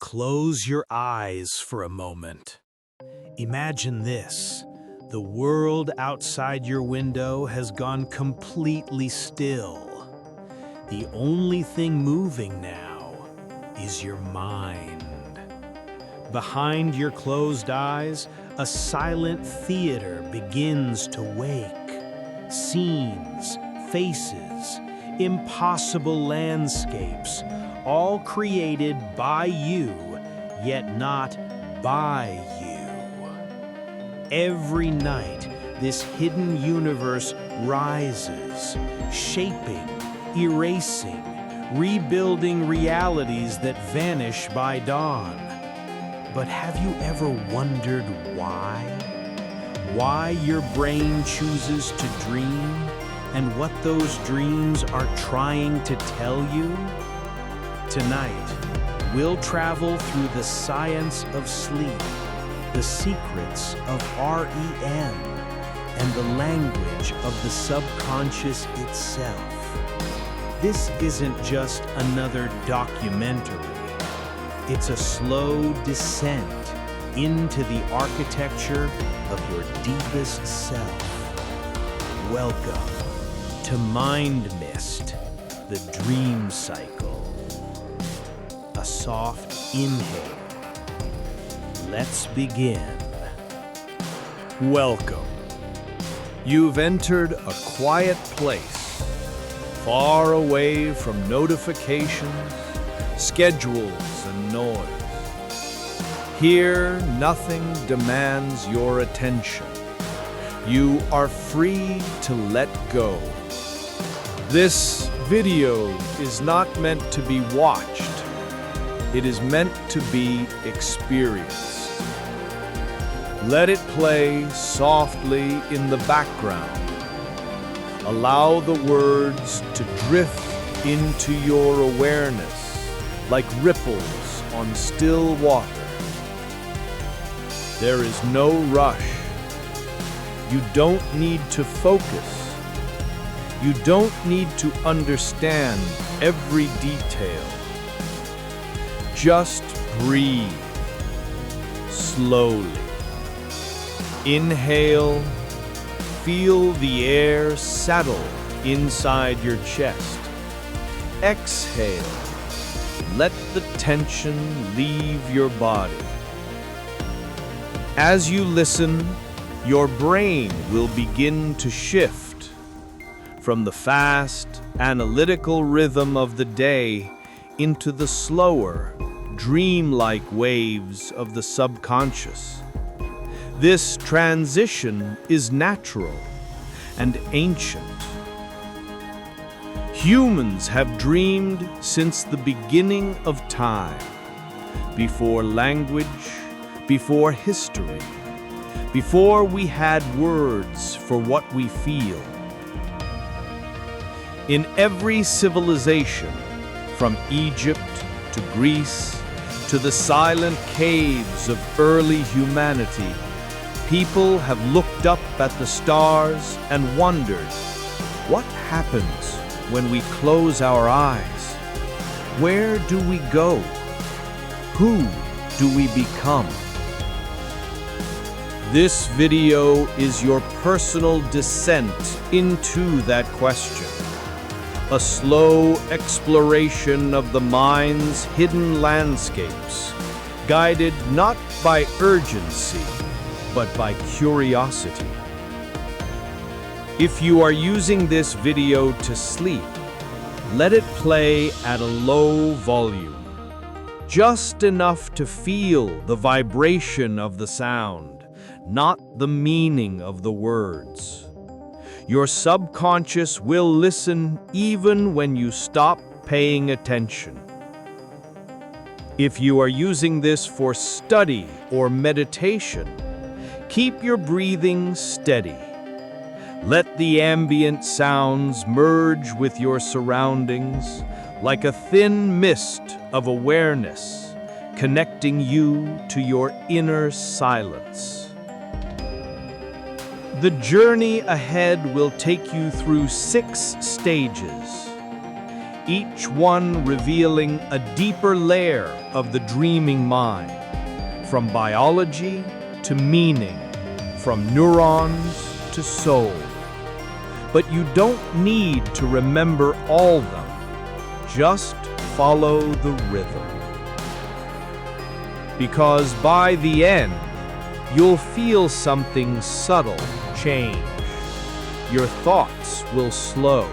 Close your eyes for a moment. Imagine this. The world outside your window has gone completely still. The only thing moving now is your mind. Behind your closed eyes, a silent theater begins to wake. Scenes, faces, impossible landscapes, all created by you, yet not by you. Every night, this hidden universe rises, shaping, erasing, rebuilding realities that vanish by dawn. But have you ever wondered why? Why your brain chooses to dream, and what those dreams are trying to tell you? Tonight, we'll travel through the science of sleep, the secrets of REM, and the language of the subconscious itself. This isn't just another documentary. It's a slow descent into the architecture of your deepest self. Welcome to MindMyst, the dream cycle. A soft inhale. Let's begin. Welcome. You've entered a quiet place, far away from notifications, schedules, and noise. Here, nothing demands your attention. You are free to let go. This video is not meant to be watched. It is meant to be experienced. Let it play softly in the background. Allow the words to drift into your awareness like ripples on still water. There is no rush. You don't need to focus. You don't need to understand every detail. Just breathe slowly. Inhale, feel the air settle inside your chest. Exhale, let the tension leave your body. As you listen, your brain will begin to shift from the fast, analytical rhythm of the day into the slower, dreamlike waves of the subconscious. This transition is natural and ancient. Humans have dreamed since the beginning of time, before language, before history, before we had words for what we feel. In every civilization, from Egypt to Greece to the silent caves of early humanity, people have looked up at the stars and wondered, what happens when we close our eyes? Where do we go? Who do we become? This video is your personal descent into that question. A slow exploration of the mind's hidden landscapes, guided not by urgency, but by curiosity. If you are using this video to sleep, let it play at a low volume, just enough to feel the vibration of the sound, not the meaning of the words. Your subconscious will listen even when you stop paying attention. If you are using this for study or meditation, keep your breathing steady. Let the ambient sounds merge with your surroundings like a thin mist of awareness, connecting you to your inner silence. The journey ahead will take you through 6 stages, each one revealing a deeper layer of the dreaming mind, from biology to meaning, from neurons to soul. But you don't need to remember all of them. Just follow the rhythm. Because by the end, you'll feel something subtle change. Your thoughts will slow.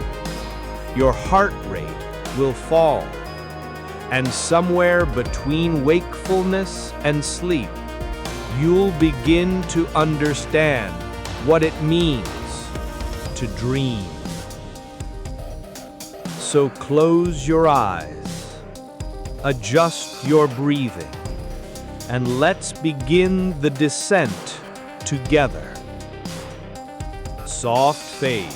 Your heart rate will fall. And somewhere between wakefulness and sleep, you'll begin to understand what it means to dream. So close your eyes, adjust your breathing, and let's begin the descent together. Soft fade.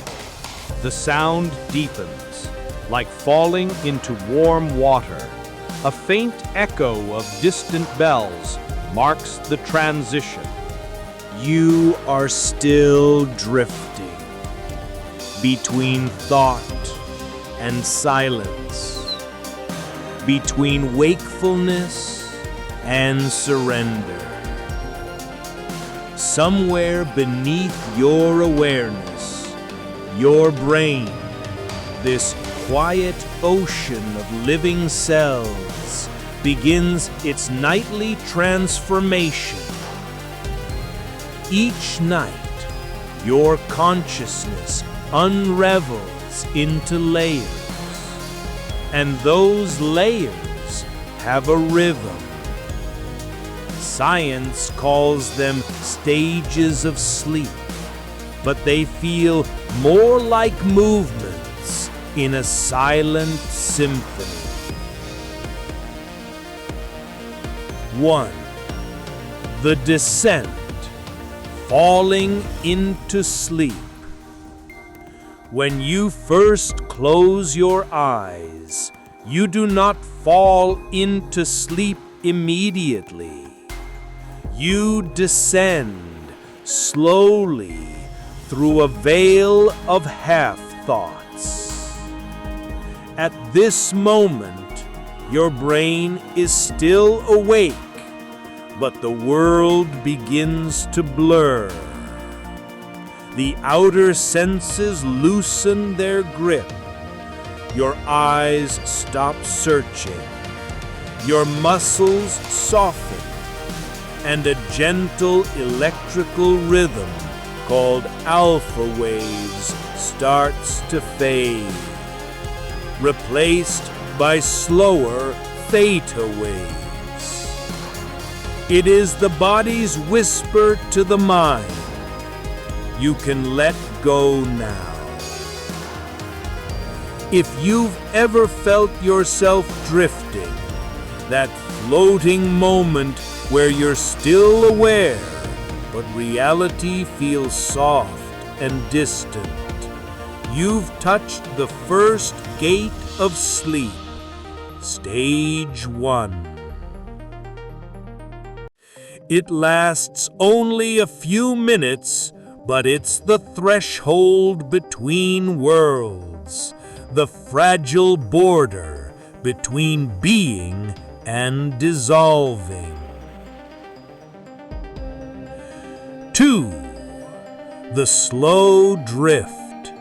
The sound deepens, like falling into warm water. A faint echo of distant bells marks the transition. You are still drifting between thought and silence, between wakefulness and surrender. Somewhere beneath your awareness, your brain, this quiet ocean of living cells, begins its nightly transformation. Each night, your consciousness unravels into layers, and those layers have a rhythm. Science calls them stages of sleep, but they feel more like movements in a silent symphony. 1. The descent, falling into sleep. When you first close your eyes, you do not fall into sleep immediately. You descend slowly through a veil of half-thoughts. At this moment, your brain is still awake, but the world begins to blur. The outer senses loosen their grip. Your eyes stop searching. Your muscles soften, and a gentle electrical rhythm called alpha waves starts to fade, replaced by slower theta waves. It is the body's whisper to the mind, you can let go now. If you've ever felt yourself drifting, that floating moment where you're still aware, but reality feels soft and distant, you've touched the first gate of sleep, stage 1. It lasts only a few minutes, but it's the threshold between worlds, the fragile border between being and dissolving. 2. The slow drift,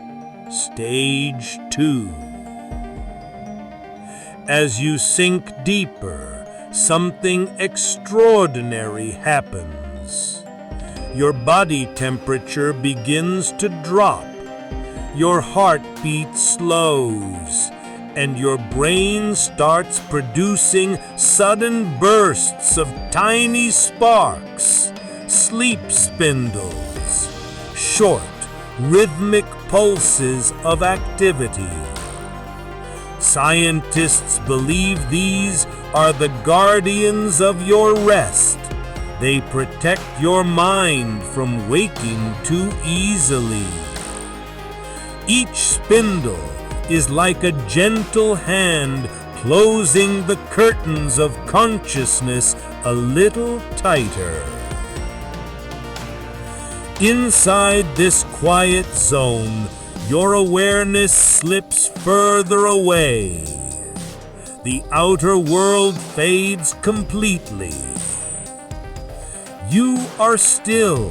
stage 2. As you sink deeper, something extraordinary happens. Your body temperature begins to drop, your heartbeat slows, and your brain starts producing sudden bursts of tiny sparks, sleep spindles, short, rhythmic pulses of activity. Scientists believe these are the guardians of your rest. They protect your mind from waking too easily. Each spindle is like a gentle hand closing the curtains of consciousness a little tighter. Inside this quiet zone, Your awareness slips further away. The outer world fades completely. You are still,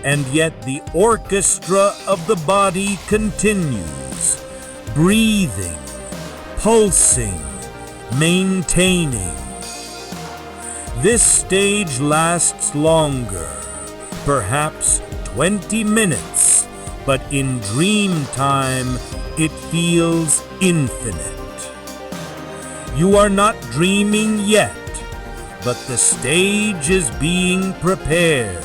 and yet the orchestra of the body continues, breathing, pulsing, maintaining. This stage lasts longer, perhaps 20 minutes, but in dream time it feels infinite. You are not dreaming yet, but the stage is being prepared.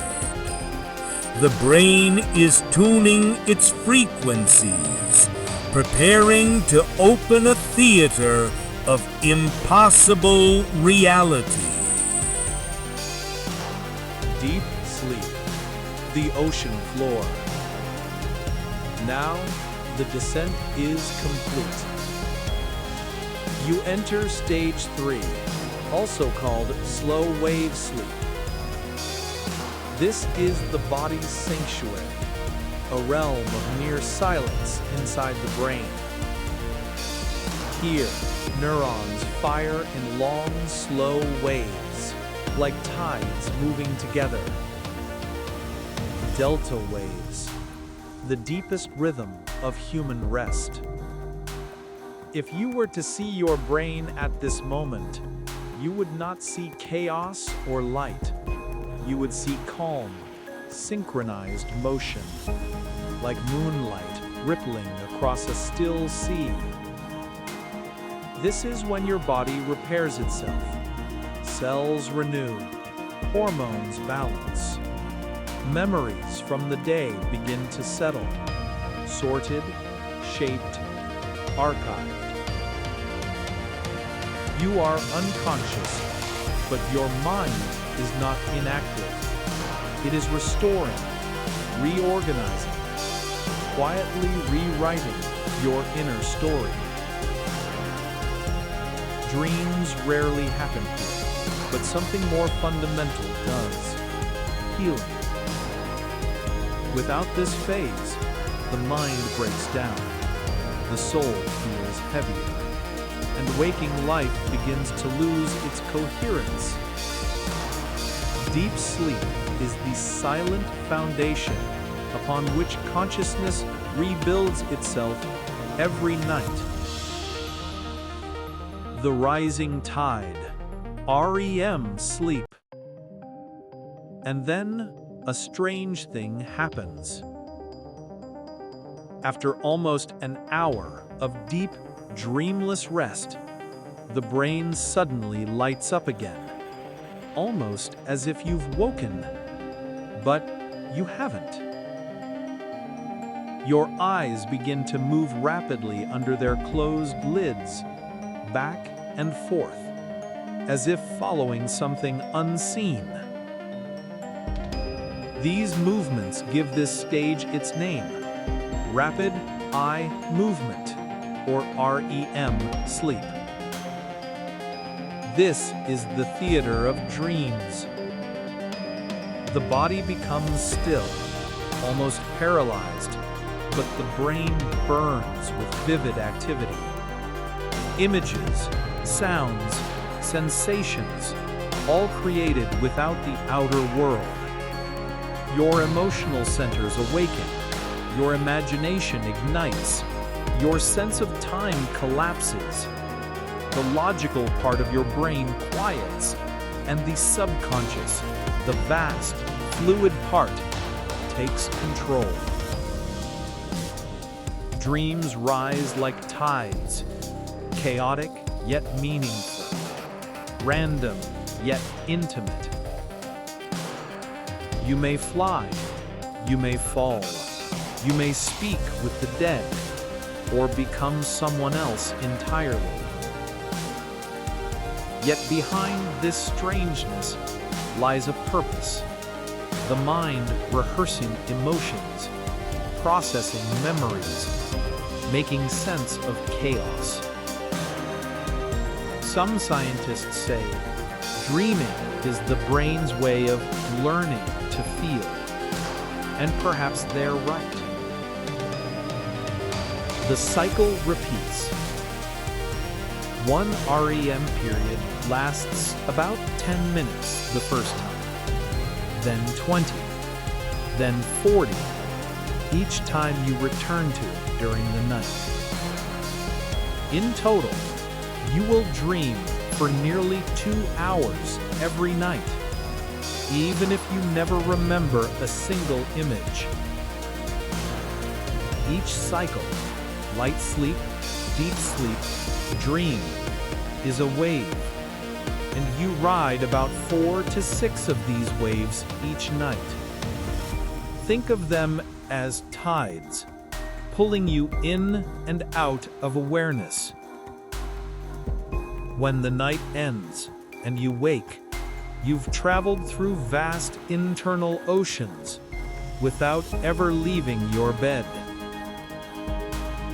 The brain is tuning its frequencies, preparing to open a theater of impossible reality. Deep sleep, the ocean floor. Now, the descent is complete. You enter stage 3, also called slow wave sleep. This is the body's sanctuary, a realm of near silence inside the brain. Here, neurons fire in long, slow waves, like tides moving together. Delta waves, the deepest rhythm of human rest. If you were to see your brain at this moment, you would not see chaos or light. You would see calm, synchronized motion, like moonlight rippling across a still sea. This is when your body repairs itself. Cells renew, hormones balance. Memories from the day begin to settle, sorted, shaped, archived. You are unconscious, but your mind is not inactive. It is restoring, reorganizing, quietly rewriting your inner story. Dreams rarely happen here, but something more fundamental does: healing. Without this phase, the mind breaks down, the soul feels heavier, and waking life begins to lose its coherence. Deep sleep is the silent foundation upon which consciousness rebuilds itself every night. The rising tide, REM sleep. And then a strange thing happens. After almost an hour of deep, dreamless rest, the brain suddenly lights up again, almost as if you've woken, but you haven't. Your eyes begin to move rapidly under their closed lids, back and forth, as if following something unseen. These movements give this stage its name: rapid eye movement, or REM sleep. This is the theater of dreams. The body becomes still, almost paralyzed, but the brain burns with vivid activity. Images, sounds, sensations, all created without the outer world. Your emotional centers awaken, your imagination ignites, your sense of time collapses. The logical part of your brain quiets, and the subconscious, the vast, fluid part, takes control. Dreams rise like tides, chaotic yet meaningful, random yet intimate. You may fly, you may fall, you may speak with the dead, or become someone else entirely. Yet behind this strangeness lies a purpose, the mind rehearsing emotions, processing memories, making sense of chaos. Some scientists say dreaming is the brain's way of learning to feel, and perhaps they're right. The cycle repeats. One REM period lasts about 10 minutes the first time, then 20, then 40, each time you return to it during the night. In total, you will dream for nearly 2 hours every night, even if you never remember a single image. Each cycle, light sleep, deep sleep, dream, is a wave, and you ride about 4 to 6 of these waves each night. Think of them as tides, pulling you in and out of awareness. When the night ends and you wake, you've traveled through vast internal oceans without ever leaving your bed.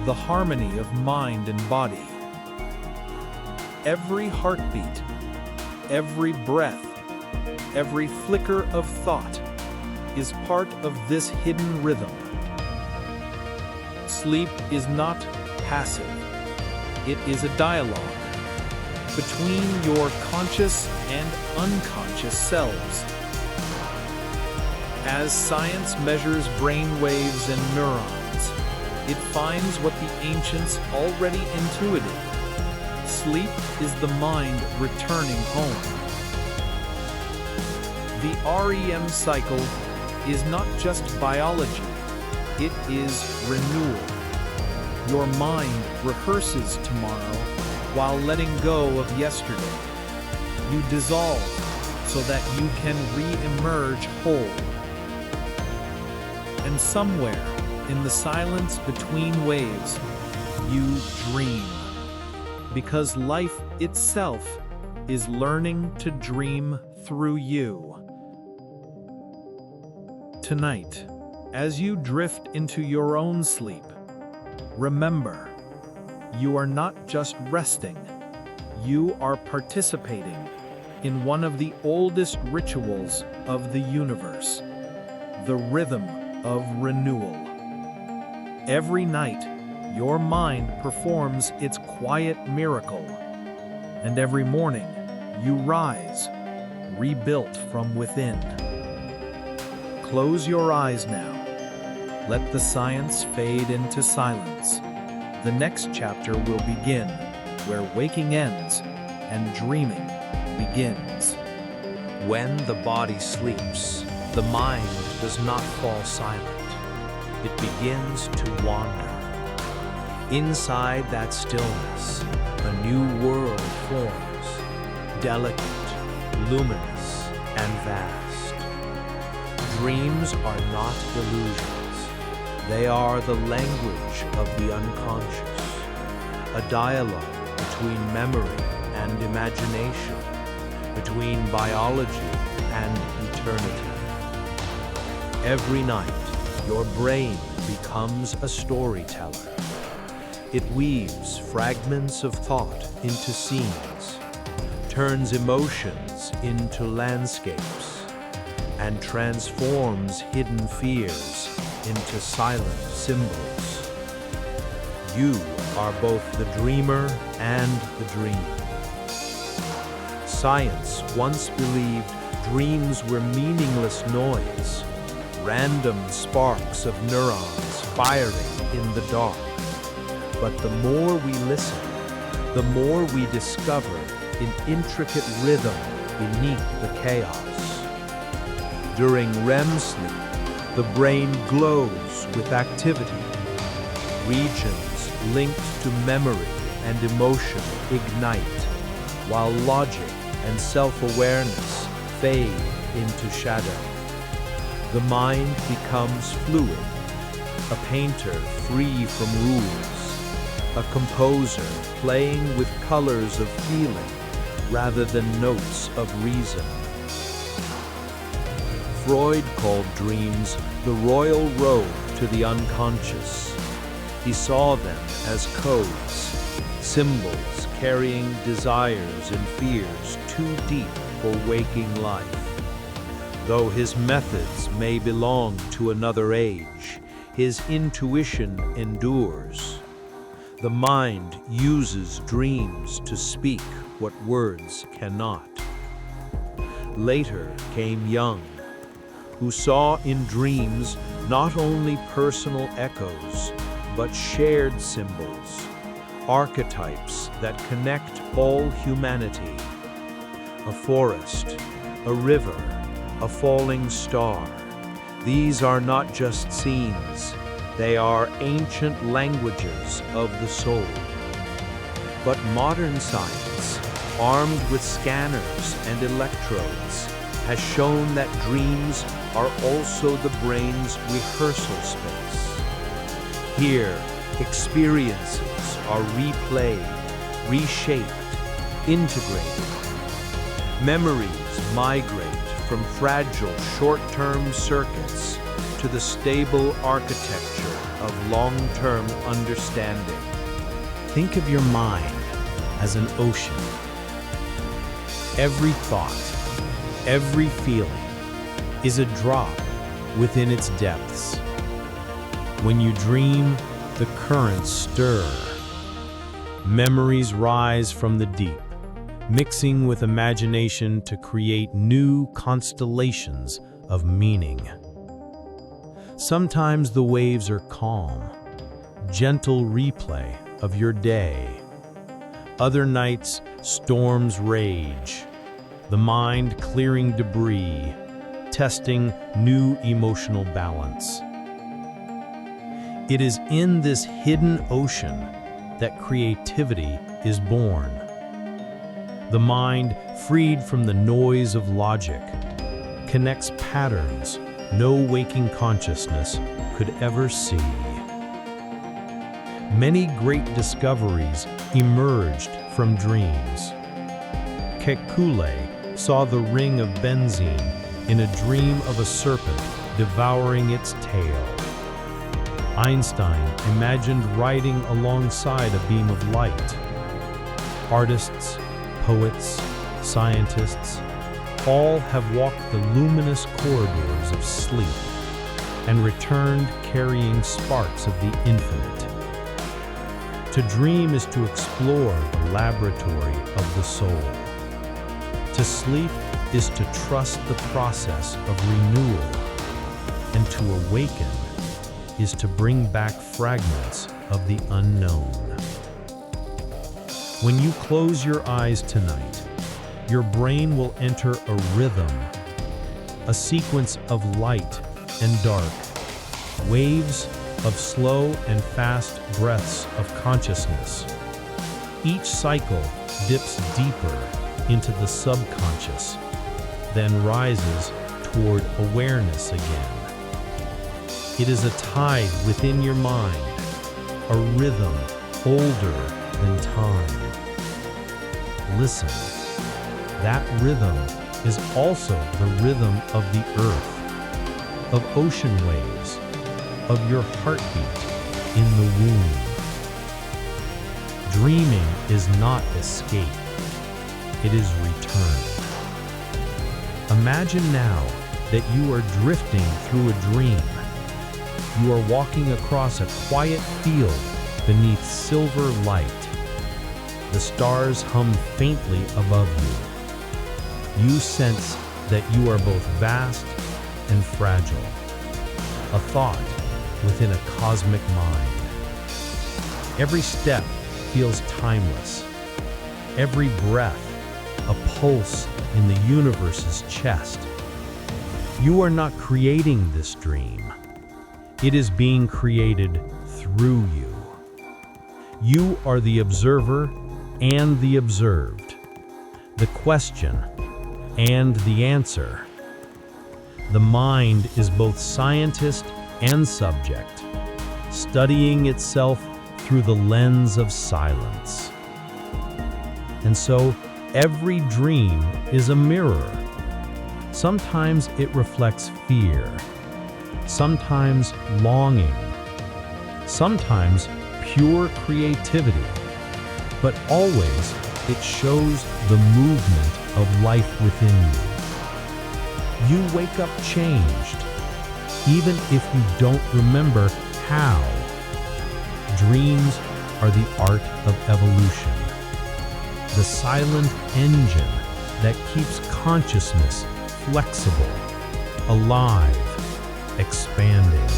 The harmony of mind and body. Every heartbeat, every breath, every flicker of thought is part of this hidden rhythm. Sleep is not passive. It is a dialogue between your conscious and unconscious selves. As science measures brain waves and neurons, it finds what the ancients already intuited. Sleep is the mind returning home. The REM cycle is not just biology, it is renewal. Your mind rehearses tomorrow while letting go of yesterday. You dissolve so that you can re-emerge whole. And somewhere in the silence between waves, you dream. Because life itself is learning to dream through you. Tonight, as you drift into your own sleep, remember, you are not just resting, you are participating in one of the oldest rituals of the universe, the rhythm of renewal. Every night, your mind performs its quiet miracle, and every morning, you rise, rebuilt from within. Close your eyes now. Let the science fade into silence. The next chapter will begin, where waking ends and dreaming begins. When the body sleeps, the mind does not fall silent. It begins to wander. Inside that stillness, a new world forms, delicate, luminous, and vast. Dreams are not illusions. They are the language of the unconscious, a dialogue between memory and imagination, between biology and eternity. Every night, your brain becomes a storyteller. It weaves fragments of thought into scenes, turns emotions into landscapes, and transforms hidden fears into silent symbols. You are both the dreamer and the dream. Science once believed dreams were meaningless noise, random sparks of neurons firing in the dark. But the more we listen, the more we discover an intricate rhythm beneath the chaos. During REM sleep, the brain glows with activity. Regions linked to memory and emotion ignite, while logic and self-awareness fade into shadow. The mind becomes fluid, a painter free from rules, a composer playing with colors of feeling rather than notes of reason. Freud called dreams the royal road to the unconscious. He saw them as codes, symbols carrying desires and fears too deep for waking life. Though his methods may belong to another age, his intuition endures. The mind uses dreams to speak what words cannot. Later came Jung, who saw in dreams not only personal echoes, but shared symbols, archetypes that connect all humanity. A forest, a river, a falling star. These are not just scenes, they are ancient languages of the soul. But modern science, armed with scanners and electrodes, has shown that dreams are also the brain's rehearsal space. Here, experiences are replayed, reshaped, integrated. Memories migrate from fragile short-term circuits to the stable architecture of long-term understanding. Think of your mind as an ocean. Every thought, every feeling is a drop within its depths. When you dream, the currents stir. Memories rise from the deep, mixing with imagination to create new constellations of meaning. Sometimes the waves are calm, gentle replay of your day. Other nights, storms rage, the mind clearing debris, testing new emotional balance. It is in this hidden ocean that creativity is born. The mind, freed from the noise of logic, connects patterns no waking consciousness could ever see. Many great discoveries emerged from dreams. Kekulé saw the ring of benzene in a dream of a serpent devouring its tail. Einstein imagined riding alongside a beam of light. Artists, poets, scientists, all have walked the luminous corridors of sleep and returned carrying sparks of the infinite. To dream is to explore the laboratory of the soul. To sleep is to trust the process of renewal, and to awaken is to bring back fragments of the unknown. When you close your eyes tonight, your brain will enter a rhythm, a sequence of light and dark, waves of slow and fast breaths of consciousness. Each cycle dips deeper into the subconscious, then rises toward awareness again. It is a tide within your mind, a rhythm older than time. Listen, that rhythm is also the rhythm of the earth, of ocean waves, of your heartbeat in the womb. Dreaming is not escape, it is return. Imagine now that you are drifting through a dream. You are walking across a quiet field beneath silver light. The stars hum faintly above you. You sense that you are both vast and fragile, a thought within a cosmic mind. Every step feels timeless. Every breath, a pulse in the universe's chest. You are not creating this dream. It is being created through you. You are the observer and the observed, the question and the answer. The mind is both scientist and subject, studying itself through the lens of silence. And so, every dream is a mirror. Sometimes it reflects fear, sometimes longing, sometimes pure creativity, but always it shows the movement of life within you. You wake up changed, even if you don't remember how. Dreams are the art of evolution, the silent engine that keeps consciousness flexible, alive, expanding.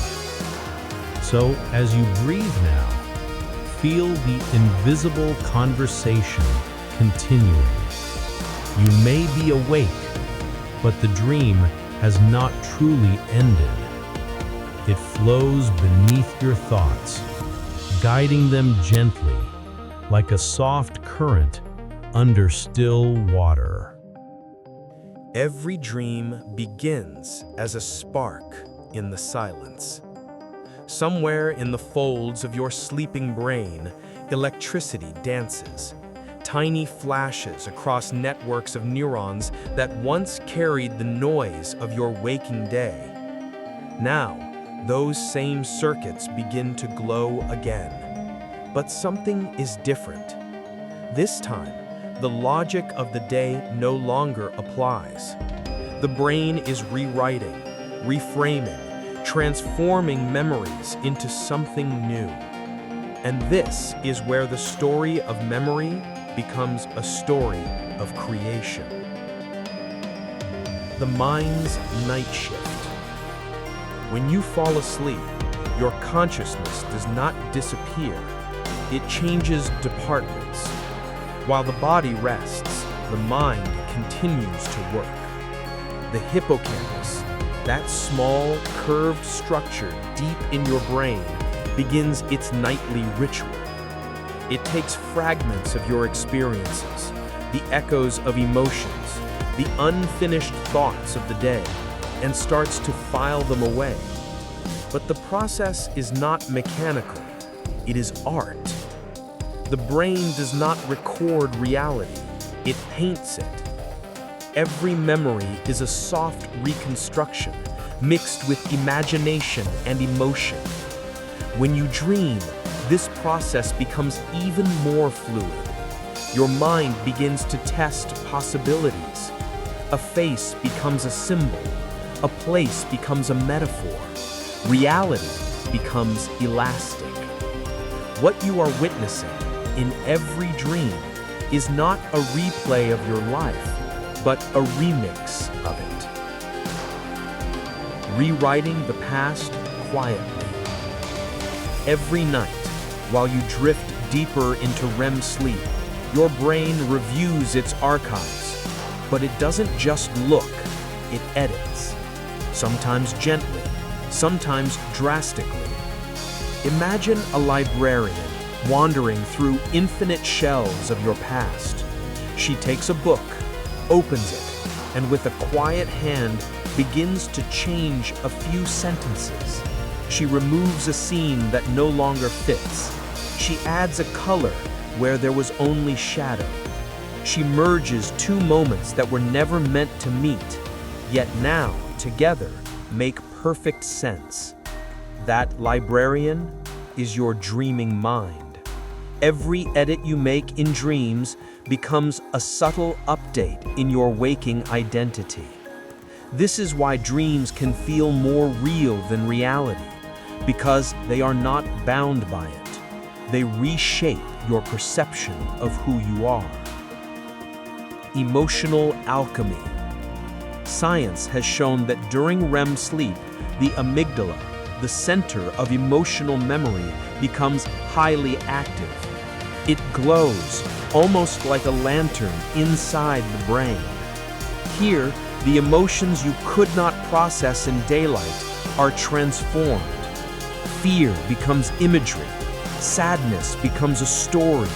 So, as you breathe now, feel the invisible conversation continuing. You may be awake, but the dream has not truly ended. It flows beneath your thoughts, guiding them gently, like a soft current under still water. Every dream begins as a spark in the silence. Somewhere in the folds of your sleeping brain, electricity dances. Tiny flashes across networks of neurons that once carried the noise of your waking day. Now, those same circuits begin to glow again. But something is different. This time, the logic of the day no longer applies. The brain is rewriting, reframing, transforming memories into something new. And this is where the story of memory becomes a story of creation. The mind's night shift. When you fall asleep, your consciousness does not disappear. It changes departments. While the body rests, the mind continues to work. The hippocampus, that small, curved structure deep in your brain, begins its nightly ritual. It takes fragments of your experiences, the echoes of emotions, the unfinished thoughts of the day, and starts to file them away. But the process is not mechanical, it is art. The brain does not record reality, it paints it. Every memory is a soft reconstruction, mixed with imagination and emotion. When you dream, this process becomes even more fluid. Your mind begins to test possibilities. A face becomes a symbol. A place becomes a metaphor. Reality becomes elastic. What you are witnessing in every dream is not a replay of your life, but a remix of it. Rewriting the past quietly. Every night, while you drift deeper into REM sleep, your brain reviews its archives. But it doesn't just look, it edits. Sometimes gently, sometimes drastically. Imagine a librarian wandering through infinite shelves of your past. She takes a book, opens it, and with a quiet hand begins to change a few sentences. She removes a scene that no longer fits. She adds a color where there was only shadow. She merges two moments that were never meant to meet, yet now, together, make perfect sense. That librarian is your dreaming mind. Every edit you make in dreams becomes a subtle update in your waking identity. This is why dreams can feel more real than reality, because they are not bound by it. They reshape your perception of who you are. Emotional alchemy. Science has shown that during REM sleep, the amygdala, the center of emotional memory, becomes highly active. It glows, almost like a lantern inside the brain. Here, the emotions you could not process in daylight are transformed. Fear becomes imagery. Sadness becomes a story.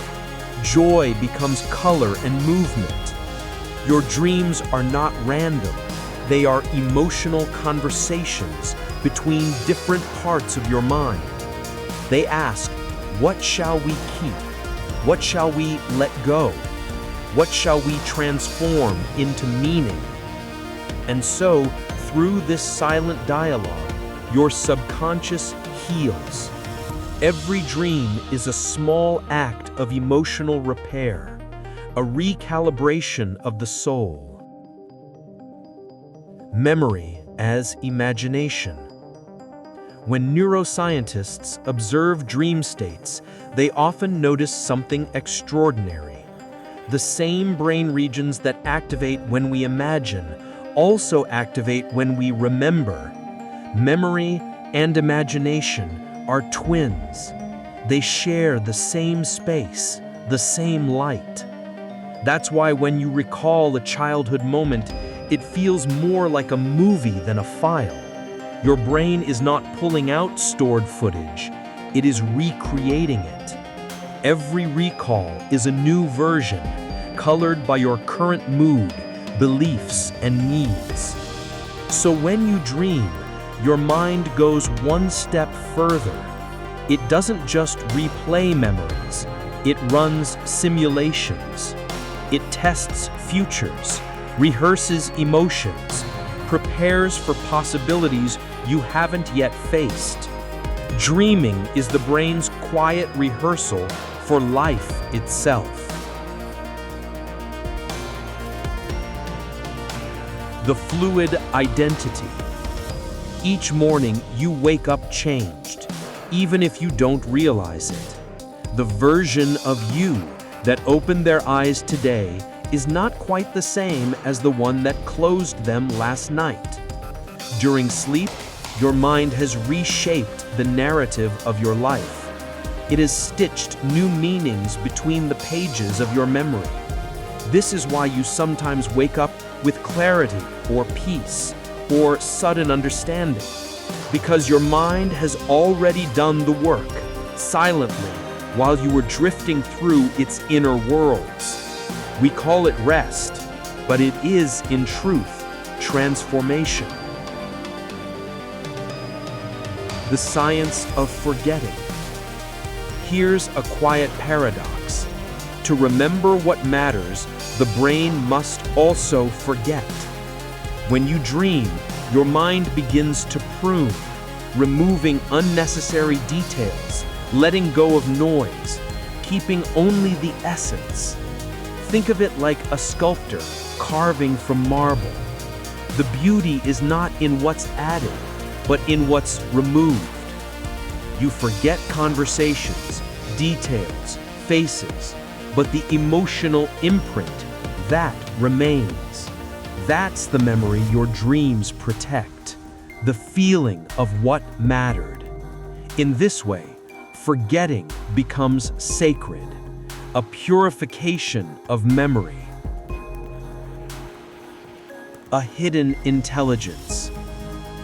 Joy becomes color and movement. Your dreams are not random. They are emotional conversations between different parts of your mind. They ask, what shall we keep? What shall we let go? What shall we transform into meaning? And so, through this silent dialogue, your subconscious heals. Every dream is a small act of emotional repair, a recalibration of the soul. Memory as imagination. When neuroscientists observe dream states, they often notice something extraordinary. The same brain regions that activate when we imagine also activate when we remember. Memory and imagination are twins. They share the same space, the same light. That's why when you recall a childhood moment, it feels more like a movie than a file. Your brain is not pulling out stored footage, it is recreating it. Every recall is a new version, colored by your current mood, beliefs, and needs. So when you dream, your mind goes one step further. It doesn't just replay memories, it runs simulations. It tests futures, rehearses emotions, prepares for possibilities you haven't yet faced. Dreaming is the brain's quiet rehearsal for life itself. The fluid identity. Each morning you wake up changed, even if you don't realize it. The version of you that opened their eyes today is not quite the same as the one that closed them last night. During sleep, your mind has reshaped the narrative of your life. It has stitched new meanings between the pages of your memory. This is why you sometimes wake up with clarity or peace or sudden understanding, because your mind has already done the work, silently, while you were drifting through its inner worlds. We call it rest, but it is, in truth, transformation. The science of forgetting. Here's a quiet paradox. To remember what matters, the brain must also forget. When you dream, your mind begins to prune, removing unnecessary details, letting go of noise, keeping only the essence. Think of it like a sculptor carving from marble. The beauty is not in what's added, but in what's removed. You forget conversations, details, faces, but the emotional imprint, that remains. That's the memory your dreams protect, the feeling of what mattered. In this way, forgetting becomes sacred, a purification of memory. A hidden intelligence.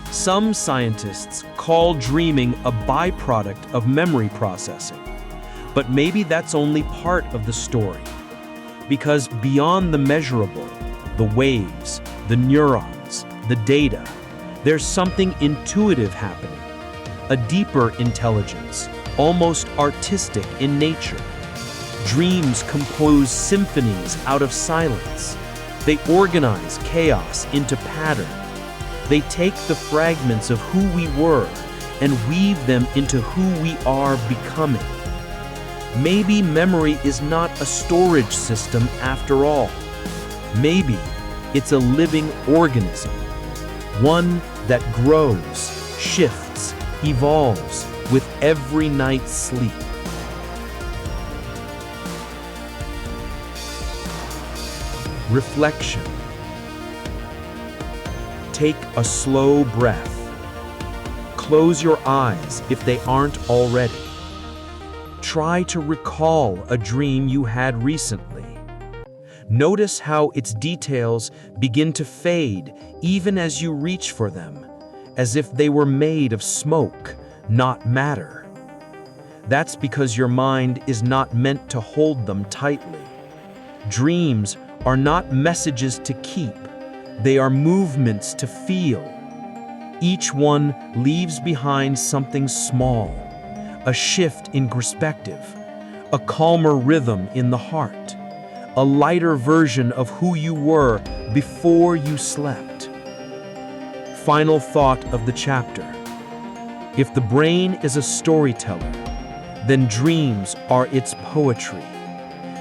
Some scientists call dreaming a byproduct of memory processing, but maybe that's only part of the story. Because beyond the measurable, the waves, the neurons, the data, there's something intuitive happening, a deeper intelligence, almost artistic in nature. Dreams compose symphonies out of silence. They organize chaos into pattern. They take the fragments of who we were and weave them into who we are becoming. Maybe memory is not a storage system after all. Maybe it's a living organism, one that grows, shifts, evolves with every night's sleep. Reflection. Take a slow breath. Close your eyes if they aren't already. Try to recall a dream you had recently. Notice how its details begin to fade even as you reach for them, as if they were made of smoke, not matter. That's because your mind is not meant to hold them tightly. Dreams are not messages to keep, they are movements to feel. Each one leaves behind something small, a shift in perspective, a calmer rhythm in the heart, a lighter version of who you were before you slept. Final thought of the chapter. If the brain is a storyteller, then dreams are its poetry.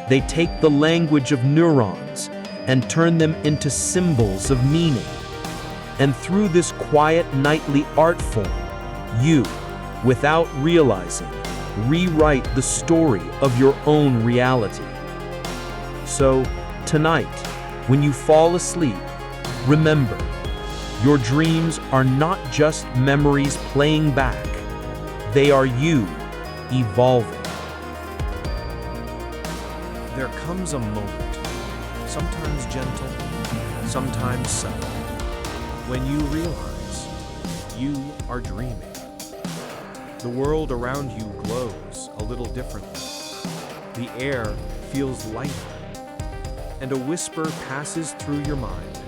They take the language of neurons and turn them into symbols of meaning. And through this quiet nightly art form, You, without realizing, rewrite the story of your own reality. So, tonight, when you fall asleep, remember, your dreams are not just memories playing back. They are you evolving. There comes a moment, sometimes gentle, sometimes subtle, when you realize you are dreaming. The world around you glows a little differently. The air feels lighter, and a whisper passes through your mind.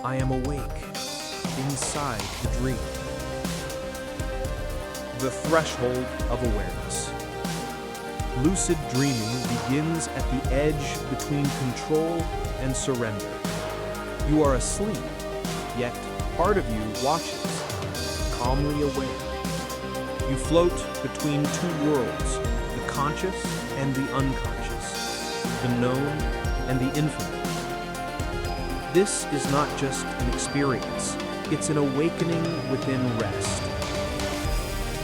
I am awake, inside the dream. The threshold of awareness. Lucid dreaming begins at the edge between control and surrender. You are asleep, yet part of you watches, calmly aware. You float between two worlds, the conscious and the unconscious, the known and the infinite. This is not just an experience, it's an awakening within rest.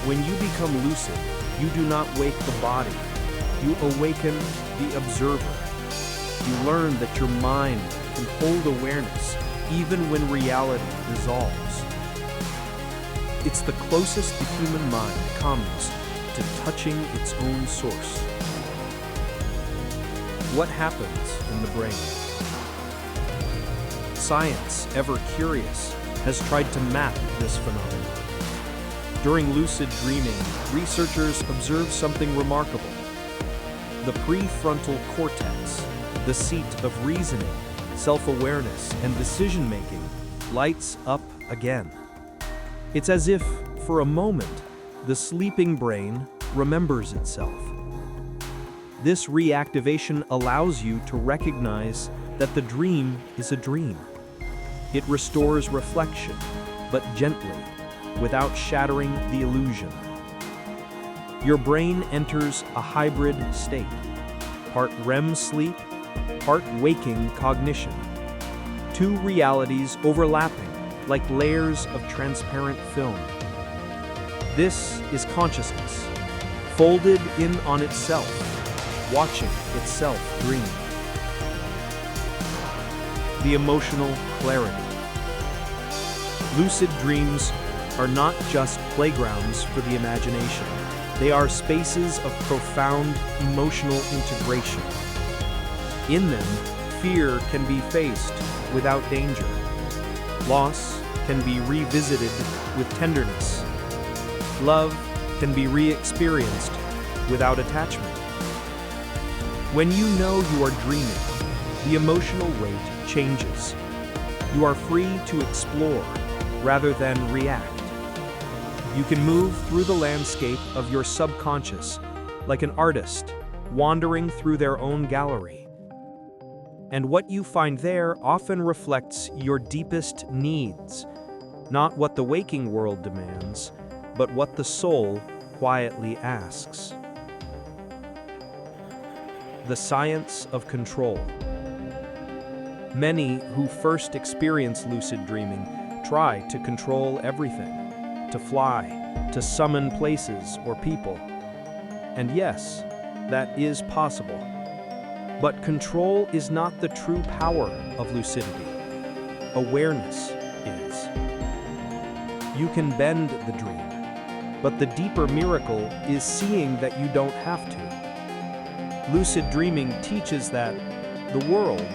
When you become lucid, you do not wake the body, you awaken the observer. You learn that your mind can hold awareness even when reality dissolves. It's the closest the human mind comes to touching its own source. What happens in the brain? Science, ever curious, has tried to map this phenomenon. During lucid dreaming, researchers observed something remarkable. The prefrontal cortex, the seat of reasoning, self-awareness, and decision-making, lights up again. It's as if, for a moment, the sleeping brain remembers itself. This reactivation allows you to recognize that the dream is a dream. It restores reflection, but gently, without shattering the illusion. Your brain enters a hybrid state, part REM sleep, part waking cognition. Two realities overlapping like layers of transparent film. This is consciousness, folded in on itself, watching itself dream. The emotional clarity. Lucid dreams are not just playgrounds for the imagination. They are spaces of profound emotional integration. In them, fear can be faced without danger. Loss can be revisited with tenderness. Love can be re-experienced without attachment. When you know you are dreaming, the emotional weight changes. You are free to explore rather than react. You can move through the landscape of your subconscious like an artist wandering through their own gallery. And what you find there often reflects your deepest needs, not what the waking world demands, but what the soul quietly asks. The science of control. Many who first experience lucid dreaming try to control everything, to fly, to summon places or people. And yes, that is possible. But control is not the true power of lucidity. Awareness is. You can bend the dream, but the deeper miracle is seeing that you don't have to. Lucid dreaming teaches that the world,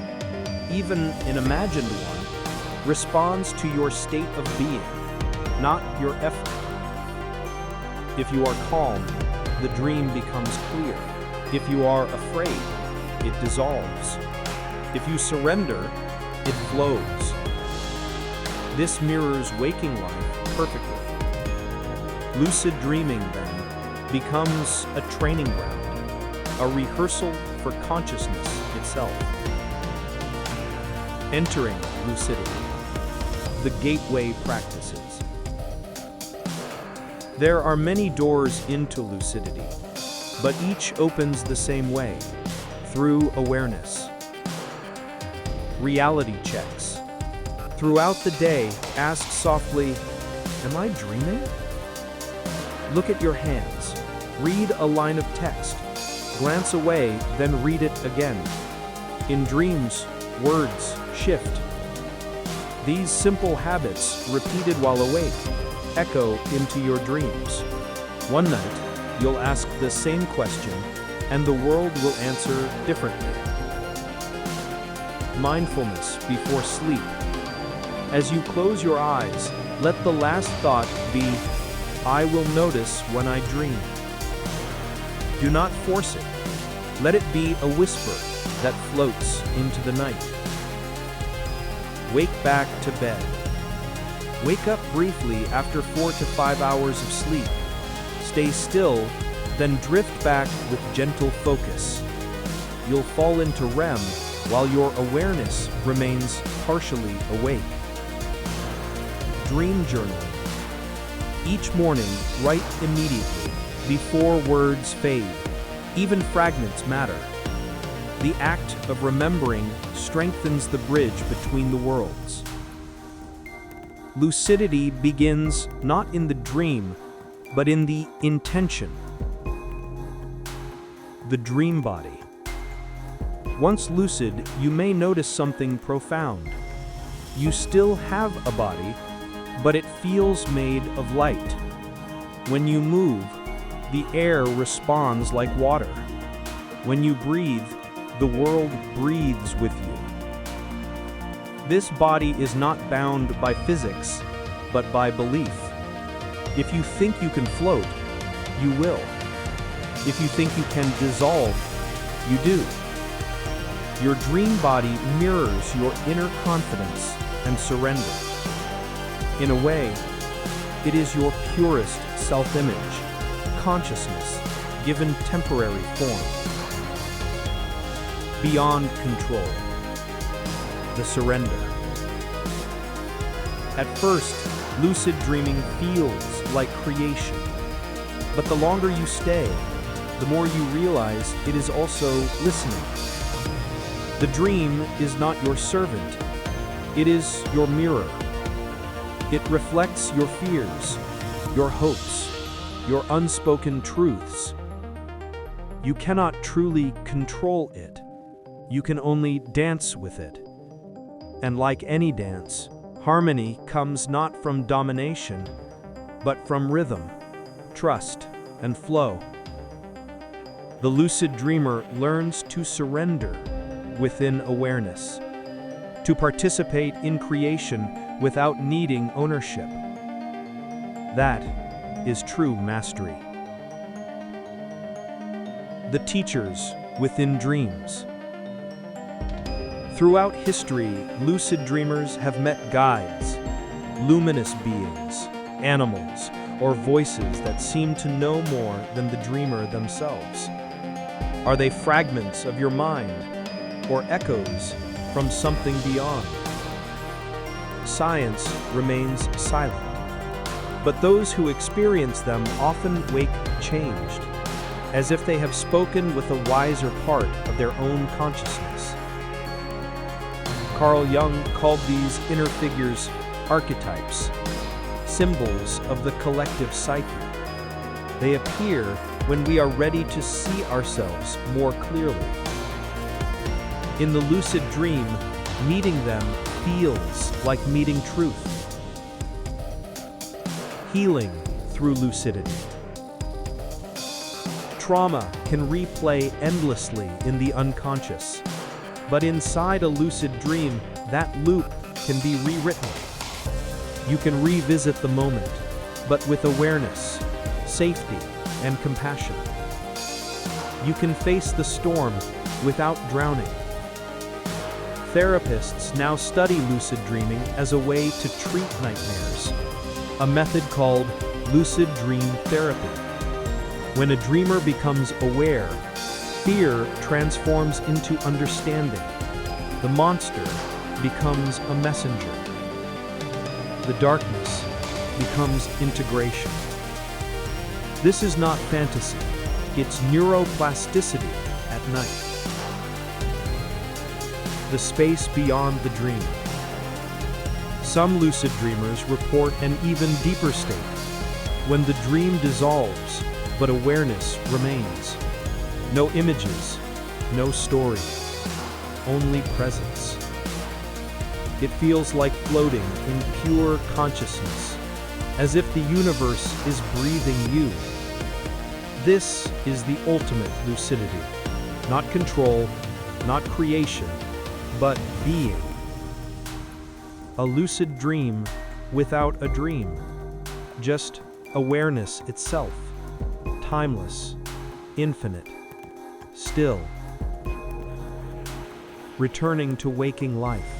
even an imagined one, responds to your state of being, not your effort. If you are calm, the dream becomes clear. If you are afraid, it dissolves. If you surrender, it flows. This mirrors waking life perfectly. Lucid dreaming, then, becomes a training ground, a rehearsal for consciousness itself. Entering lucidity, the gateway practices. There are many doors into lucidity, but each opens the same way, through awareness. Reality checks. Throughout the day, ask softly, am I dreaming? Look at your hands. Read a line of text. Glance away, then read it again. In dreams, words shift. These simple habits, repeated while awake, echo into your dreams. One night, you'll ask the same question, and the world will answer differently. Mindfulness before sleep. As you close your eyes, let the last thought be, I will notice when I dream. Do not force it. Let it be a whisper that floats into the night. Wake back to bed. Wake up briefly after 4 to 5 hours of sleep. Stay still, then drift back with gentle focus. You'll fall into REM while your awareness remains partially awake. Dream journaling. Each morning, write immediately, before words fade. Even fragments matter. The act of remembering strengthens the bridge between the worlds. Lucidity begins not in the dream, but in the intention. The dream body. Once lucid, you may notice something profound. You still have a body, but it feels made of light. When you move, the air responds like water. When you breathe, the world breathes with you. This body is not bound by physics, but by belief. If you think you can float, you will. If you think you can dissolve, you do. Your dream body mirrors your inner confidence and surrender. In a way, it is your purest self-image, consciousness given temporary form. Beyond control. The surrender. At first, lucid dreaming feels like creation. But the longer you stay, the more you realize it is also listening. The dream is not your servant. It is your mirror. It reflects your fears, your hopes, your unspoken truths. You cannot truly control it. You can only dance with it. And like any dance, harmony comes not from domination, but from rhythm, trust, and flow. The lucid dreamer learns to surrender within awareness, to participate in creation without needing ownership. That is true mastery. The teachers within dreams. Throughout history, lucid dreamers have met guides, luminous beings, animals, or voices that seem to know more than the dreamer themselves. Are they fragments of your mind, or echoes from something beyond? Science remains silent, but those who experience them often wake changed, as if they have spoken with a wiser part of their own consciousness. Carl Jung called these inner figures archetypes, symbols of the collective psyche. They appear when we are ready to see ourselves more clearly. In the lucid dream, meeting them feels like meeting truth. Healing through lucidity. Trauma can replay endlessly in the unconscious, but inside a lucid dream, that loop can be rewritten. You can revisit the moment, but with awareness, safety, and compassion. You can face the storm without drowning. Therapists now study lucid dreaming as a way to treat nightmares, a method called lucid dream therapy. When a dreamer becomes aware, fear transforms into understanding. The monster becomes a messenger. The darkness becomes integration. This is not fantasy, it's neuroplasticity at night. The space beyond the dream. Some lucid dreamers report an even deeper state, when the dream dissolves, but awareness remains. No images, no story, only presence. It feels like floating in pure consciousness, as if the universe is breathing you. This is the ultimate lucidity. Not control, not creation, but being. A lucid dream without a dream. Just awareness itself. Timeless, infinite, still. Returning to waking life.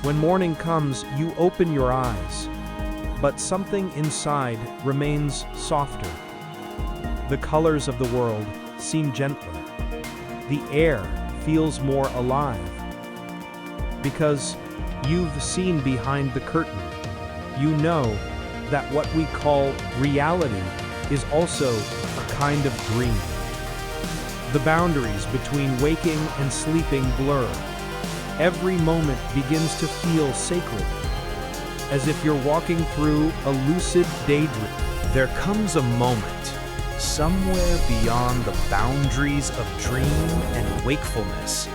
When morning comes, you open your eyes, but something inside remains softer. The colors of the world seem gentler. The air feels more alive. Because you've seen behind the curtain, you know that what we call reality is also a kind of dream. The boundaries between waking and sleeping blur. Every moment begins to feel sacred, as if you're walking through a lucid daydream. There comes a moment, somewhere beyond the boundaries of dream and wakefulness,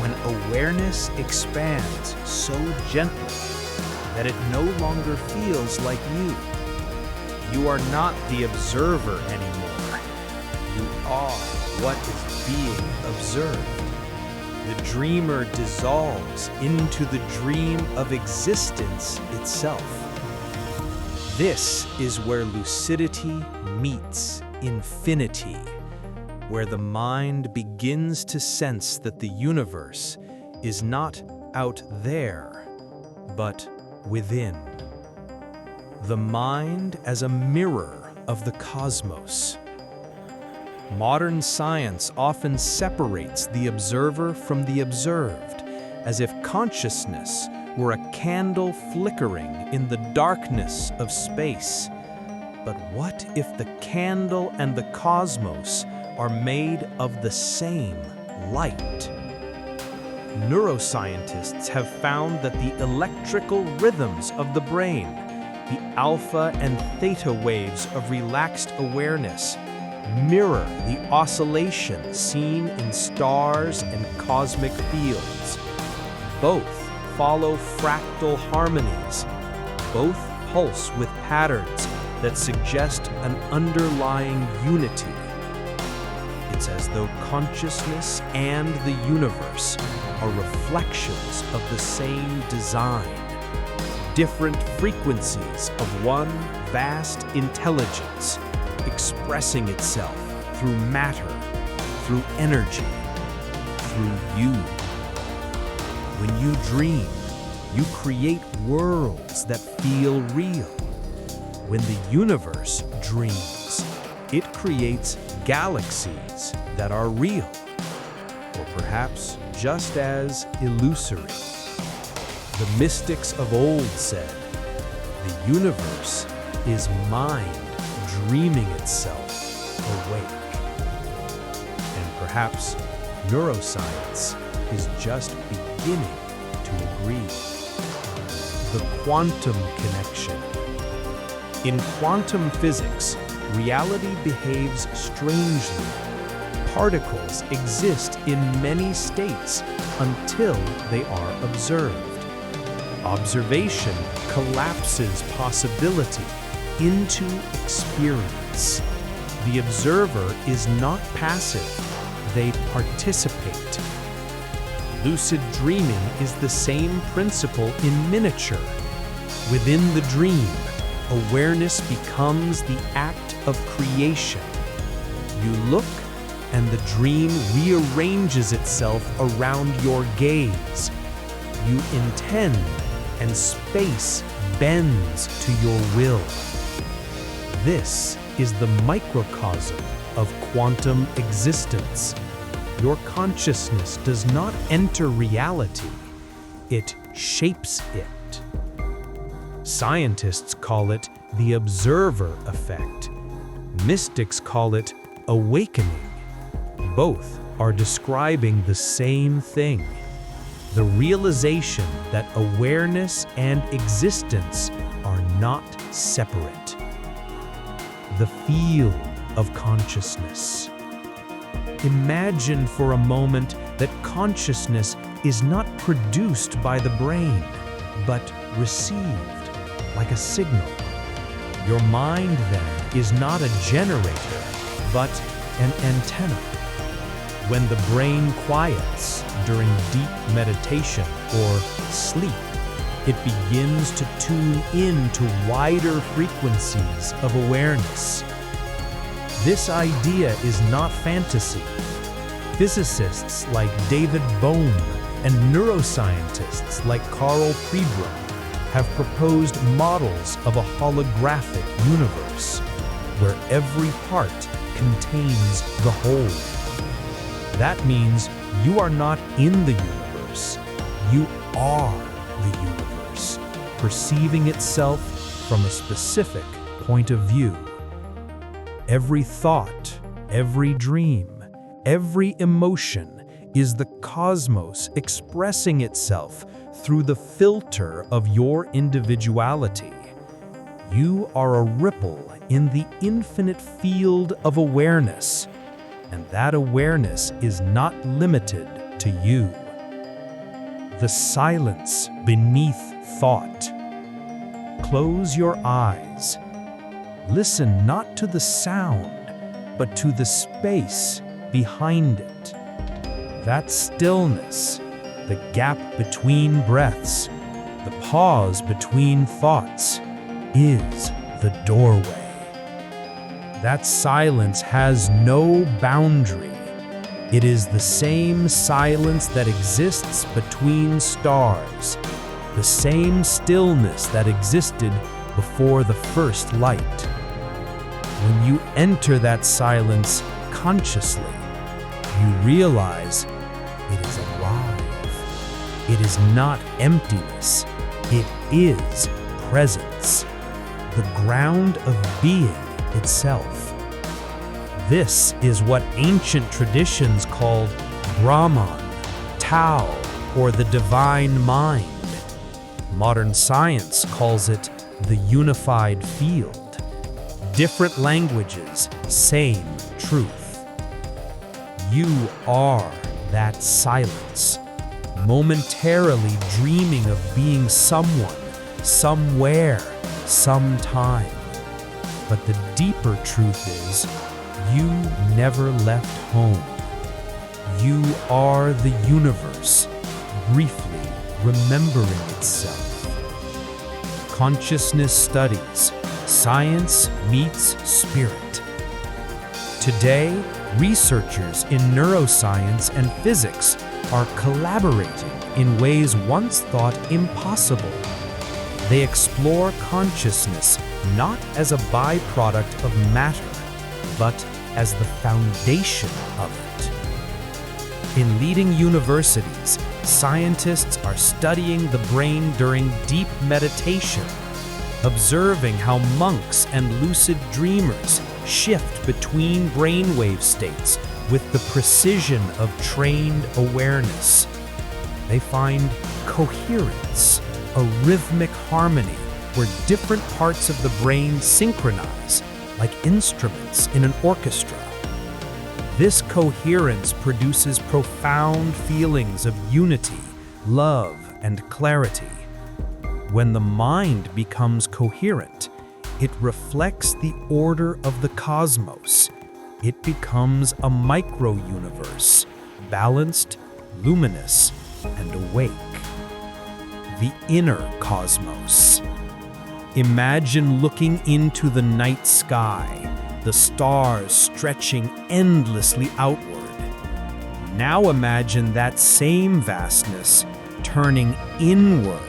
when awareness expands so gently that it no longer feels like you. You are not the observer anymore. You are what is being observed. The dreamer dissolves into the dream of existence itself. This is where lucidity meets infinity, where the mind begins to sense that the universe is not out there, but within. The mind as a mirror of the cosmos. Modern science often separates the observer from the observed, as if consciousness were a candle flickering in the darkness of space. But what if the candle and the cosmos are made of the same light? Neuroscientists have found that the electrical rhythms of the brain, the alpha and theta waves of relaxed awareness, mirror the oscillations seen in stars and cosmic fields. Both follow fractal harmonies. Both pulse with patterns that suggest an underlying unity. It's as though consciousness and the universe are reflections of the same design, different frequencies of one vast intelligence expressing itself through matter, through energy, through you. When you dream, you create worlds that feel real. When the universe dreams, it creates galaxies that are real, or perhaps just as illusory. The mystics of old said, the universe is mind dreaming itself awake. And perhaps neuroscience is just beginning to agree. The quantum connection. In quantum physics, reality behaves strangely. Particles exist in many states until they are observed. Observation collapses possibility into experience. The observer is not passive, they participate. Lucid dreaming is the same principle in miniature. Within the dream, awareness becomes the act of creation. You look, and the dream rearranges itself around your gaze. You intend, and space bends to your will. This is the microcosm of quantum existence. Your consciousness does not enter reality, it shapes it. Scientists call it the observer effect. Mystics call it awakening. Both are describing the same thing: the realization that awareness and existence are not separate. the field of consciousness. Imagine for a moment that consciousness is not produced by the brain, but received like a signal. Your mind then is not a generator, but an antenna. When the brain quiets during deep meditation or sleep, it begins to tune in to wider frequencies of awareness. This idea is not fantasy. Physicists like David Bohm and neuroscientists like Carl Pribram have proposed models of a holographic universe, where every part contains the whole. That means you are not in the universe, you are the universe, perceiving itself from a specific point of view. Every thought, every dream, every emotion is the cosmos expressing itself through the filter of your individuality. You are a ripple in the infinite field of awareness, and that awareness is not limited to you. The silence beneath thought. Close your eyes. Listen not to the sound, but to the space behind it. That stillness, the gap between breaths, the pause between thoughts, is the doorway. That silence has no boundary. It is the same silence that exists between stars, the same stillness that existed before the first light. When you enter that silence consciously, you realize it is alive. It is not emptiness. It is presence, the ground of being itself. This is what ancient traditions called Brahman, Tao, or the divine mind. Modern science calls it the unified field. Different languages, same truth. You are that silence, momentarily dreaming of being someone, somewhere, sometime. But the deeper truth is, you never left home. You are the universe, briefly remembering itself. Consciousness studies. Science meets spirit. Today, researchers in neuroscience and physics are collaborating in ways once thought impossible. They explore consciousness not as a byproduct of matter, but as the foundation of it. In leading universities, scientists are studying the brain during deep meditation, observing how monks and lucid dreamers shift between brainwave states with the precision of trained awareness. They find coherence, a rhythmic harmony where different parts of the brain synchronize, like instruments in an orchestra. This coherence produces profound feelings of unity, love, and clarity. When the mind becomes coherent, it reflects the order of the cosmos. It becomes a micro-universe, balanced, luminous, and awake. The inner cosmos. Imagine looking into the night sky, the stars stretching endlessly outward. Now imagine that same vastness turning inward.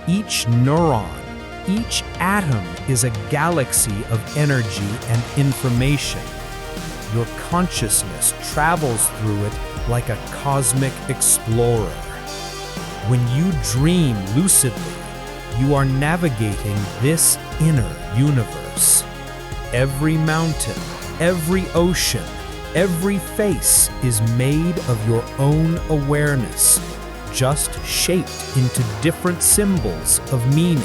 Each neuron, each atom is a galaxy of energy and information. Your consciousness travels through it like a cosmic explorer. When you dream lucidly, you are navigating this inner universe. Every mountain, every ocean, every face is made of your own awareness, just shaped into different symbols of meaning.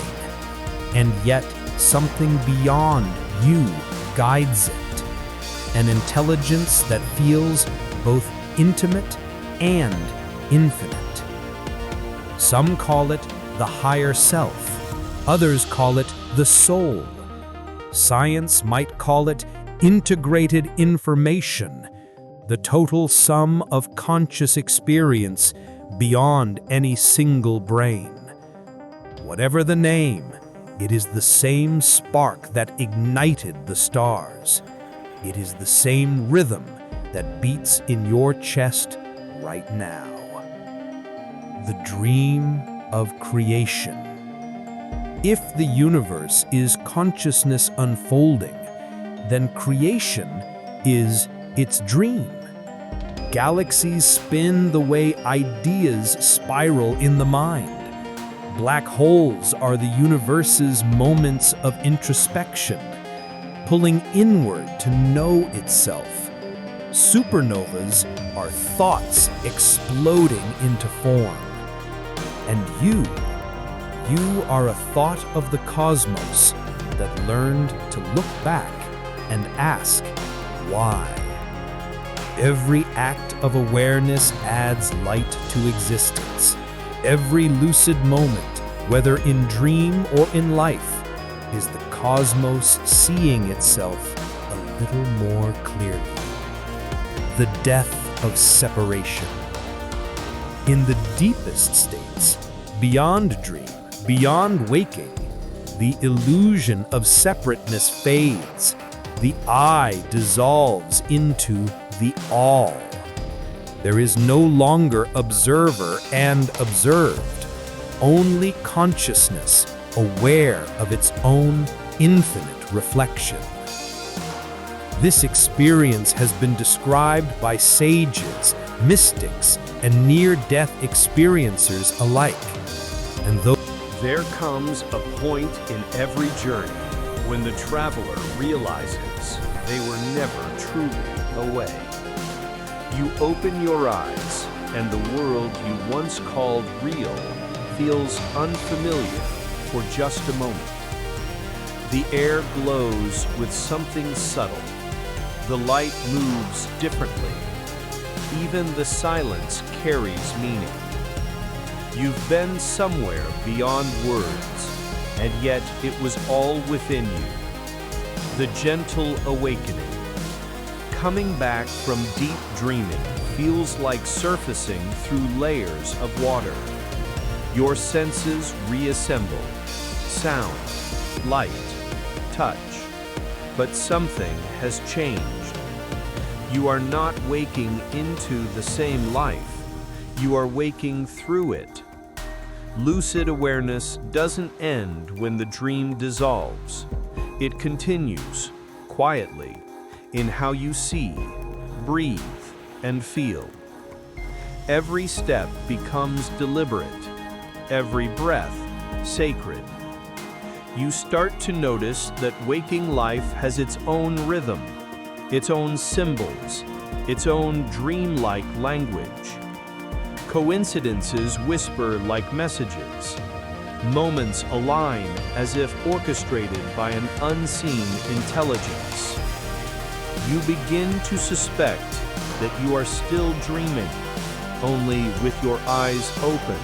And yet, something beyond you guides it. An intelligence that feels both intimate and infinite. Some call it the higher self. Others call it the soul. Science might call it integrated information, the total sum of conscious experience beyond any single brain. Whatever the name, it is the same spark that ignited the stars. It is the same rhythm that beats in your chest right now. The dream of creation. If the universe is consciousness unfolding, then creation is its dream. Galaxies spin the way ideas spiral in the mind. Black holes are the universe's moments of introspection, pulling inward to know itself. Supernovas are thoughts exploding into form. And you are a thought of the cosmos that learned to look back and ask, why? Every act of awareness adds light to existence. Every lucid moment, whether in dream or in life, is the cosmos seeing itself a little more clearly. The death of separation. In the deepest states, beyond dream, beyond waking, the illusion of separateness fades. The I dissolves into the all. There is no longer observer and observed, only consciousness aware of its own infinite reflection. This experience has been described by sages, mystics, and near-death experiencers alike. And though There comes a point in every journey when the traveler realizes they were never truly away. You open your eyes, and the world you once called real feels unfamiliar for just a moment. The air glows with something subtle. The light moves differently. Even the silence carries meaning. You've been somewhere beyond words, and yet it was all within you. The gentle awakening. Coming back from deep dreaming feels like surfacing through layers of water. Your senses reassemble. Sound, light, touch. But something has changed. You are not waking into the same life. You are waking through it. Lucid awareness doesn't end when the dream dissolves. It continues, quietly, in how you see, breathe, and feel. Every step becomes deliberate, every breath sacred. You start to notice that waking life has its own rhythm, its own symbols, its own dreamlike language. Coincidences whisper like messages. Moments align as if orchestrated by an unseen intelligence. You begin to suspect that you are still dreaming, only with your eyes open.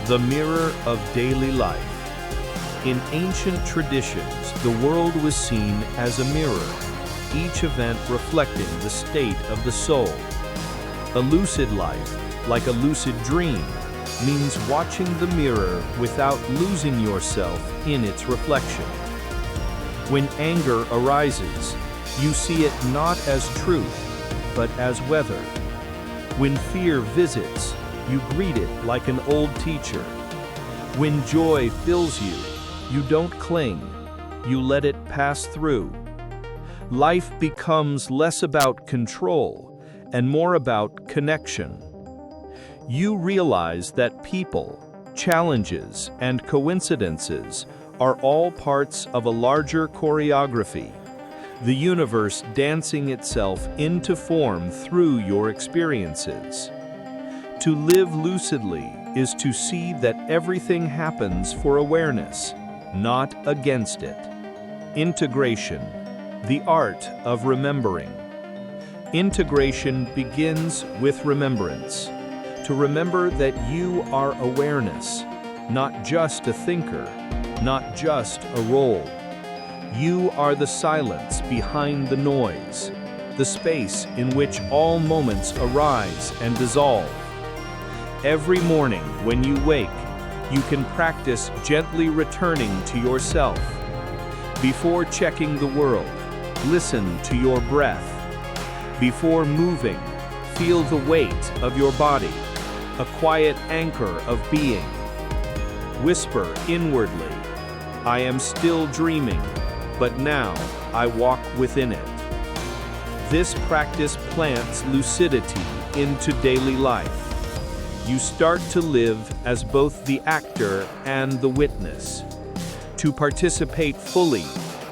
The mirror of daily life. In ancient traditions, the world was seen as a mirror, each event reflecting the state of the soul. A lucid life, like a lucid dream, means watching the mirror without losing yourself in its reflection. When anger arises, you see it not as truth, but as weather. When fear visits, you greet it like an old teacher. When joy fills you, you don't cling, you let it pass through. Life becomes less about control and more about connection. You realize that people, challenges, and coincidences are all parts of a larger choreography, the universe dancing itself into form through your experiences. To live lucidly is to see that everything happens for awareness, not against it. Integration, the art of remembering. Integration begins with remembrance. To remember that you are awareness, not just a thinker, not just a role. You are the silence behind the noise, the space in which all moments arise and dissolve. Every morning when you wake, you can practice gently returning to yourself. Before checking the world, listen to your breath. Before moving, feel the weight of your body, a quiet anchor of being. Whisper inwardly, I am still dreaming, but now I walk within it. This practice plants lucidity into daily life. You start to live as both the actor and the witness, to participate fully,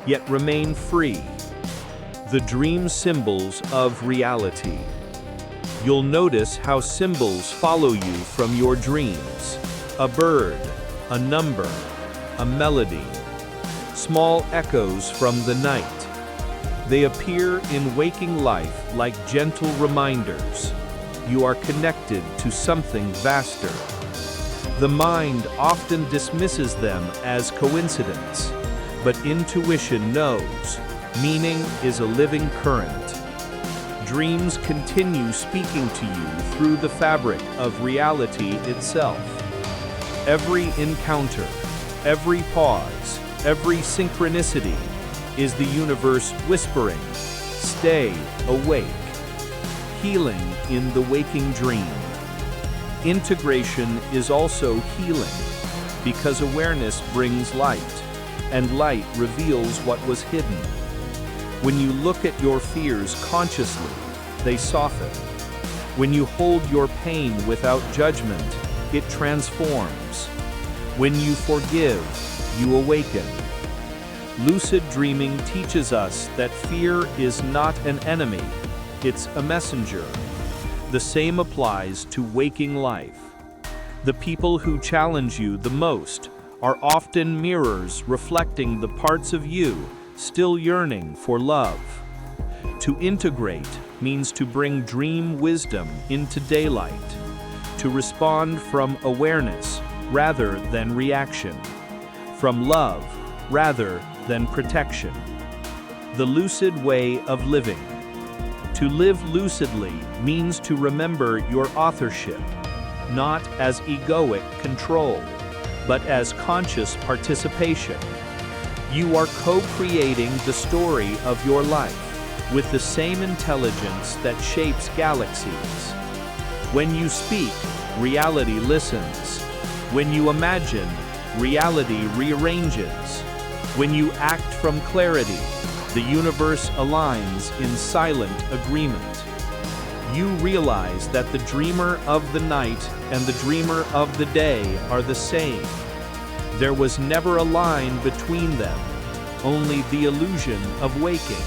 yet remain free. The dream symbols of reality. You'll notice how symbols follow you from your dreams. A bird, a number, a melody. Small echoes from the night. They appear in waking life like gentle reminders. You are connected to something vaster. The mind often dismisses them as coincidence, but intuition knows meaning is a living current. Dreams continue speaking to you through the fabric of reality itself. Every encounter, every pause, every synchronicity is the universe whispering, stay awake. Healing in the waking dream. Integration is also healing, because awareness brings light, and light reveals what was hidden. When you look at your fears consciously, they soften. When you hold your pain without judgment, it transforms. When you forgive, you awaken. Lucid dreaming teaches us that fear is not an enemy, it's a messenger. The same applies to waking life. The people who challenge you the most are often mirrors reflecting the parts of you still yearning for love. To integrate means to bring dream wisdom into daylight, to respond from awareness rather than reaction, from love rather than protection. The lucid way of living. To live lucidly means to remember your authorship, not as egoic control, but as conscious participation. You are co-creating the story of your life with the same intelligence that shapes galaxies. When you speak, reality listens. When you imagine, reality rearranges. When you act from clarity, the universe aligns in silent agreement. You realize that the dreamer of the night and the dreamer of the day are the same. There was never a line between them, only the illusion of waking.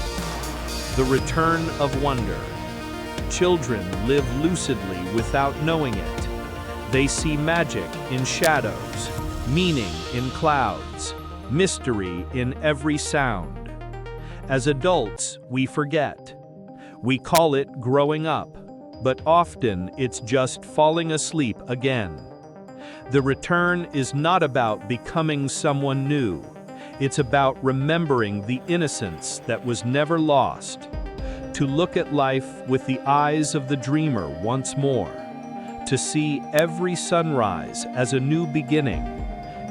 The return of wonder. Children live lucidly without knowing it. They see magic in shadows, meaning in clouds, mystery in every sound. As adults, we forget. We call it growing up, but often it's just falling asleep again. The return is not about becoming someone new. It's about remembering the innocence that was never lost. To look at life with the eyes of the dreamer once more. To see every sunrise as a new beginning.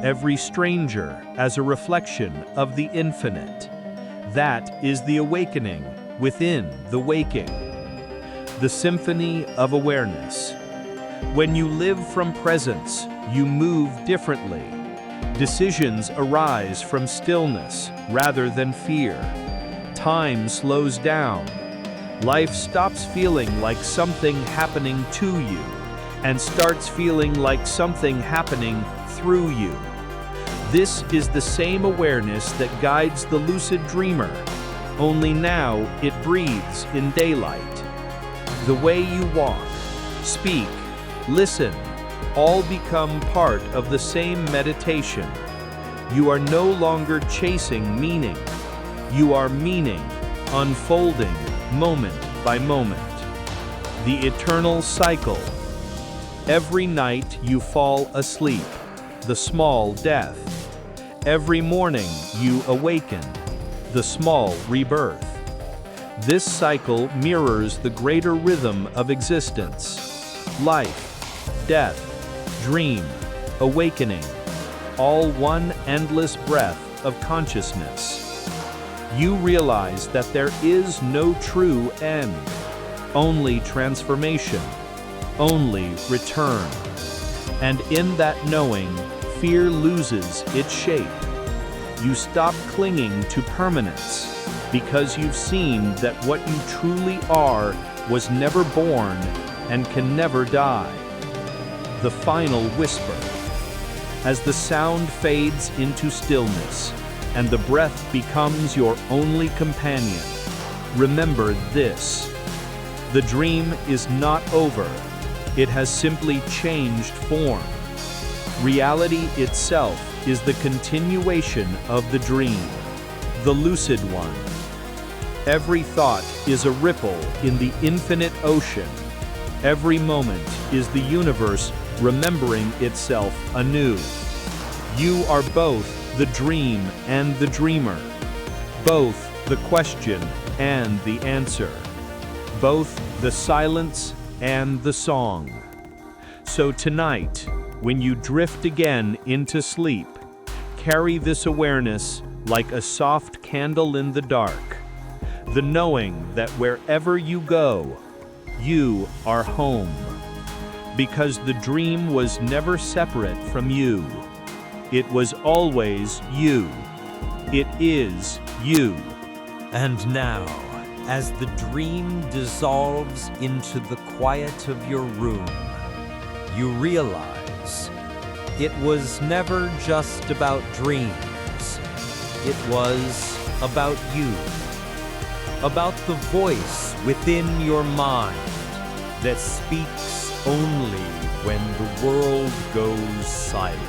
Every stranger as a reflection of the infinite. That is the awakening within the waking. The symphony of awareness. When you live from presence, you move differently. Decisions arise from stillness rather than fear. Time slows down. Life stops feeling like something happening to you and starts feeling like something happening through you. This is the same awareness that guides the lucid dreamer, only now it breathes in daylight. The way you walk, speak, listen, all become part of the same meditation. You are no longer chasing meaning, You are meaning, unfolding moment by moment. The eternal cycle. Every night you fall asleep, the small death. Every morning you awaken, the small rebirth. This cycle mirrors the greater rhythm of existence. Life, death, dream, awakening, all one endless breath of consciousness. You realize that there is no true end, only transformation, only return. And in that knowing, fear loses its shape. You stop clinging to permanence because you've seen that what you truly are was never born and can never die. The final whisper. As the sound fades into stillness and the breath becomes your only companion, remember this. The dream is not over. It has simply changed form. Reality itself is the continuation of the dream, the lucid one. Every thought is a ripple in the infinite ocean. Every moment is the universe remembering itself anew. You are both the dream and the dreamer, both the question and the answer, both the silence and the song. So tonight, when you drift again into sleep, carry this awareness like a soft candle in the dark, the knowing that wherever you go, you are home. Because the dream was never separate from you. It was always you. It is you. And now, as the dream dissolves into the quiet of your room, you realize it was never just about dreams. It was about you, about the voice within your mind that speaks only when the world goes silent.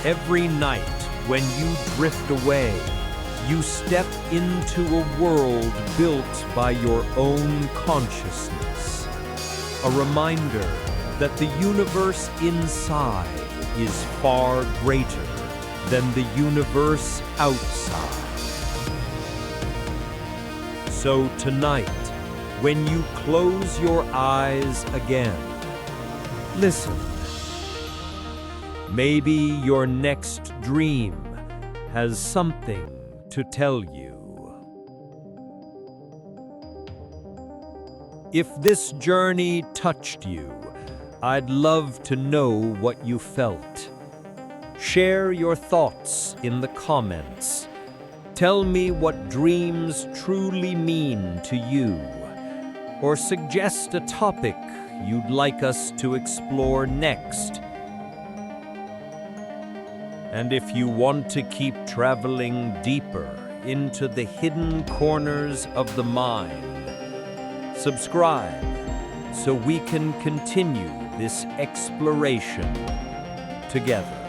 Every night when you drift away, you step into a world built by your own consciousness. A reminder that the universe inside is far greater than the universe outside. So tonight, when you close your eyes again, listen. Maybe your next dream has something to tell you. If this journey touched you, I'd love to know what you felt. Share your thoughts in the comments. Tell me what dreams truly mean to you, or suggest a topic you'd like us to explore next. And if you want to keep traveling deeper into the hidden corners of the mind, subscribe so we can continue this exploration together.